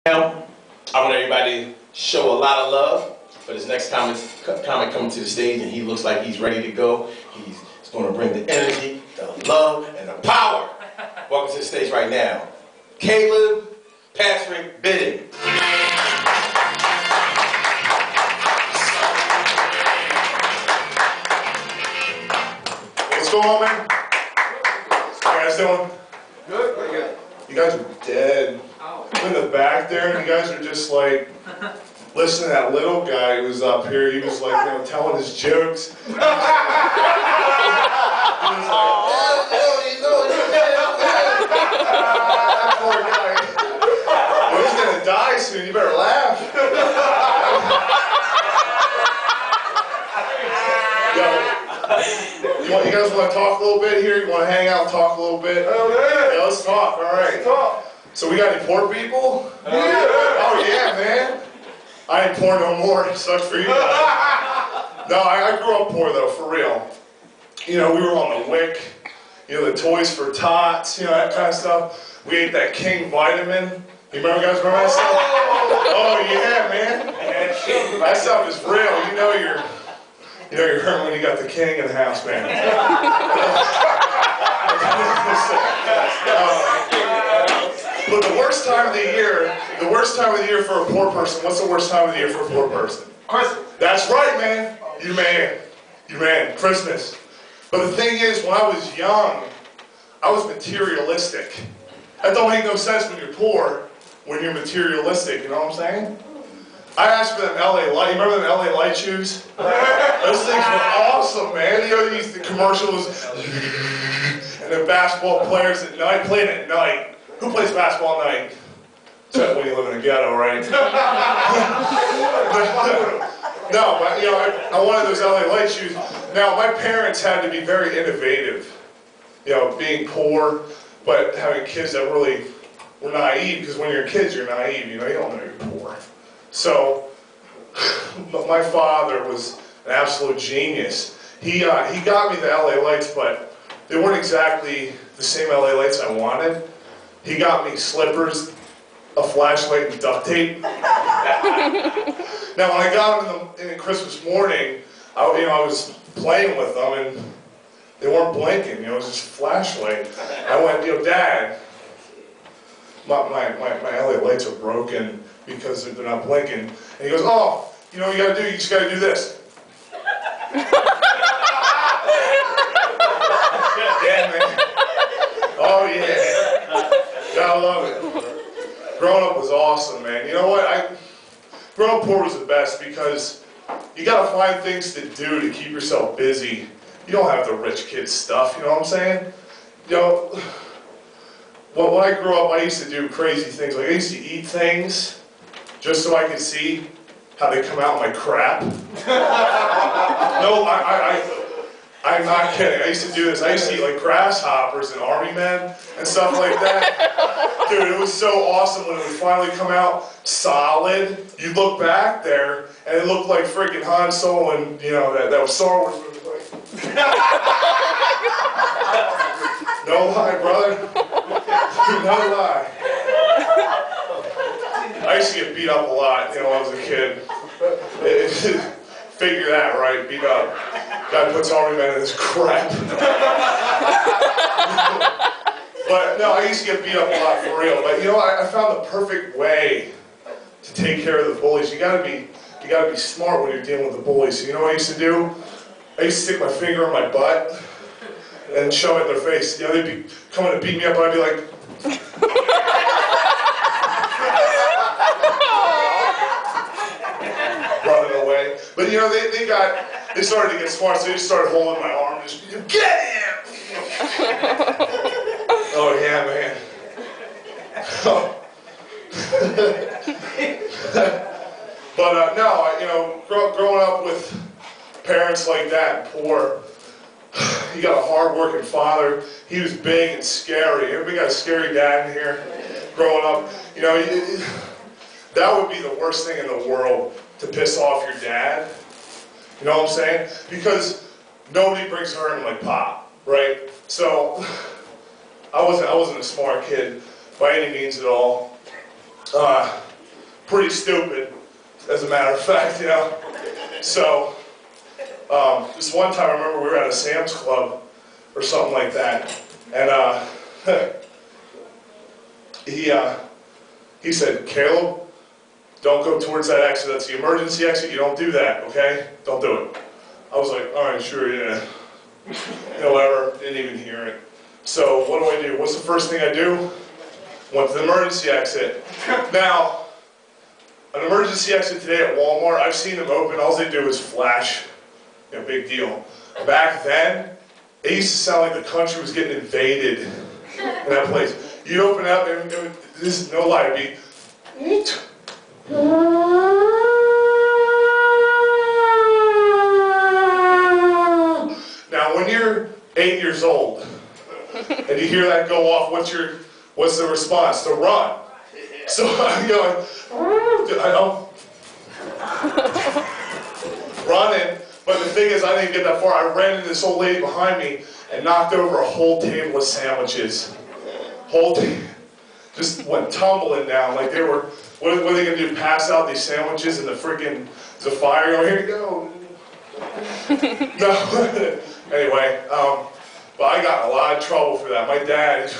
Now, I want everybody to show a lot of love for this next comic coming to the stage, and he looks like he's ready to go. He's going to bring the energy, the love, and the power. Welcome to the stage right now, Caleb Patrick Bidding. What's going on, man? How you guys doing? Good, pretty good. You guys are dead. In the back there, and you guys are just like listening to that little guy who was up here. He was like, telling his jokes. He was like, that poor guy. Well, he's gonna die soon. You better laugh. You guys want to talk a little bit here? You want to hang out and talk a little bit? Oh, yeah. Yeah, let's talk. All right. Let's talk. So we got any poor people? Yeah. Oh yeah, man. I ain't poor no more. It sucks for you guys. No, I grew up poor though, for real. You know, we were on the WIC, the Toys for Tots, that kind of stuff. We ate that King vitamin. You remember that stuff? Oh yeah, man. That stuff is real. You know you're hurt when you got the King in the house, man. But the worst time of the year for a poor person, what's the worst time of the year for a poor person? Christmas. That's right, man. You man, Christmas. But the thing is, when I was young, I was materialistic. That don't make no sense when you're poor, when you're materialistic, you know what I'm saying? I asked for them LA Light. You remember them LA Light shoes? Those things were awesome, man. The commercials, and the basketball players at night, playing at night. Who plays basketball at night? Except when you live in a ghetto, right? No, but I wanted those LA Light shoes. Now, my parents had to be very innovative. Being poor, but having kids that really were naive, because when you're kids, you're naive, you don't know you're poor. So, my father was an absolute genius. He got me the LA Lights, but they weren't exactly the same LA Lights I wanted. He got me slippers, a flashlight, and duct tape. Now, when I got them in Christmas morning, I was playing with them, and they weren't blinking. It was just a flashlight. I went, Dad, my LA Lights are broken because they're not blinking. And he goes, oh, you just gotta do this. Yeah, man. Oh, yeah. Gotta love it. Growing up was awesome, man. You know what? Growing up poor was the best because you gotta find things to do to keep yourself busy. You don't have the rich kid stuff, you know what I'm saying? Well, when I grew up, I used to do crazy things. Like I used to eat things just so I could see how they come out in my crap. No, I'm not kidding. I used to do this. I used to eat like grasshoppers and army men and stuff like that. Dude, it was so awesome when it would finally come out solid. You look back there and it looked like freaking Han Solo and that was Star Wars movie. No lie, brother. No lie. I used to get beat up a lot, when I was a kid. Figure that, right? Beat up. Guy puts army men in his crap. But no, I used to get beat up a lot for real. But I found the perfect way to take care of the bullies. You gotta be smart when you're dealing with the bullies. So you know what I used to do? I used to stick my finger in my butt and shove it in their face. They'd be coming to beat me up, and I'd be like, running away. But they started to get smart, so they just started holding my arm and just, get him! Oh yeah, man. But no, growing up with parents like that and poor, you got a hard-working father. He was big and scary. Everybody got a scary dad in here growing up. That would be the worst thing in the world, to piss off your dad. You know what I'm saying? Because nobody brings her in like Pop, right? So I wasn't a smart kid by any means at all. pretty stupid, as a matter of fact, you know. So, this one time I remember we were at a Sam's Club or something like that, and he said, "Caleb, don't go towards that exit. That's the emergency exit. You don't do that, okay? Don't do it." I was like, "All right, sure, yeah." You know, whatever. Didn't even hear it. So what do? What's the first thing I do? Went to the emergency exit. Now, an emergency exit today at Walmart, I've seen them open. All they do is flash. You know, big deal. Back then, it used to sound like the country was getting invaded in that place. You'd open up, and this is no lie, it'd be. Now, when you're 8 years old and you hear that go off, what's the response? To run. So I don't running, but the thing is, I didn't get that far. I ran into this old lady behind me and knocked over a whole table of sandwiches. Just went tumbling down like they were. What are they gonna do? Pass out these sandwiches in the freaking fire? Oh, here you go. No. Anyway, but I got in a lot of trouble for that. My dad,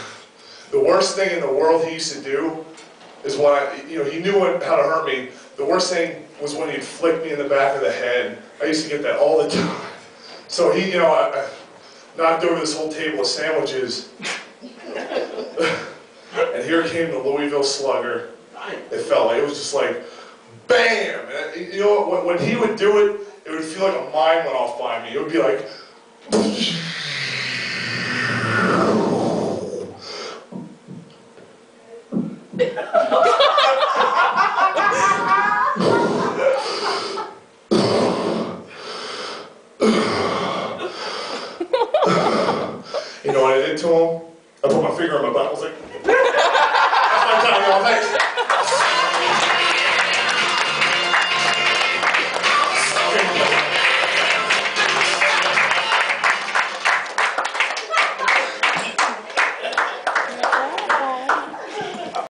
the worst thing in the world he used to do is when he knew how to hurt me. The worst thing was when he'd flick me in the back of the head. I used to get that all the time. So he, I knocked over this whole table of sandwiches. And here came the Louisville Slugger. It felt like, it was just like, bam! And you know what, when he would do it, it would feel like a mine went off by me. It would be like, you know what I did to him? I put my finger in my butt. I was like, that's my time, y'all. Thanks.